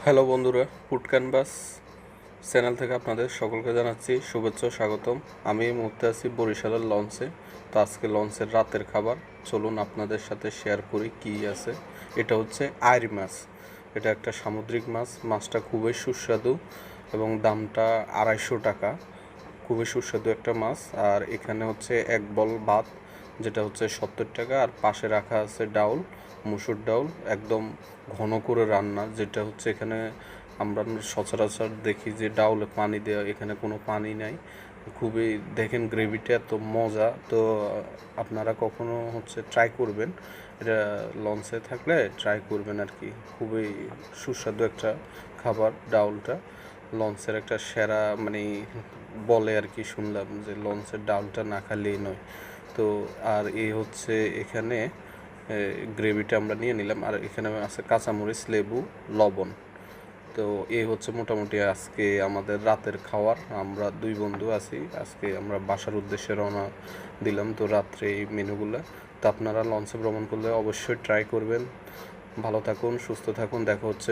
Hello বন্ধুরা, food canvas channel থেকে আপনাদের সকলকে জানাচ্ছি শুভেচ্ছা ও স্বাগতম। আমি এই মুহূর্তে আছি বরিশালের লঞ্চে। তো আজকে লঞ্চের রাতের খাবার চলুন আপনাদের সাথে শেয়ার করি কী আছে। এটা হচ্ছে আইড় মাছ। এটা একটা সামুদ্রিক মাছ। মাছটা খুবই সুস্বাদু এবং দামটা 250 টাকা। খুবই সুস্বাদু একটা মাছ। আর এখানে হচ্ছে এক বল ভাত, যেটা হচ্ছে 70 টাকা। আর পাশে রাখা আছে ডাউল, মুসুর ডাউল, একদম ঘন করে রান্না, যেটা হচ্ছে এখানে আমরা সচরাচর দেখি যে ডাউলে পানি দেওয়া, এখানে কোনো পানি নাই। খুবই দেখেন গ্রেভিটা এত মজা। তো আপনারা কখনো হচ্ছে ট্রাই করবেন, এটা লঞ্চে থাকলে ট্রাই করবেন আর কি। খুবই সুস্বাদু একটা খাবার ডাউলটা। লঞ্চের একটা সেরা মানে বলে আর কি, শুনলাম যে লঞ্চের ডাউলটা না খালেই নয়। তো আর এই হচ্ছে এখানে গ্রেভিটা আমরা নিয়ে নিলাম। আর এখানে আছে কাঁচামরিচ, লেবু, লবণ। তো এই হচ্ছে মোটামুটি আজকে আমাদের রাতের খাওয়ার। আমরা দুই বন্ধু আছি, আজকে আমরা বাসার উদ্দেশ্যে রওনা দিলাম। তো রাত্রে এই মেনুগুলো। তো আপনারা লঞ্চে ভ্রমণ করলে অবশ্যই ট্রাই করবেন। ভালো থাকুন, সুস্থ থাকুন, দেখা হচ্ছে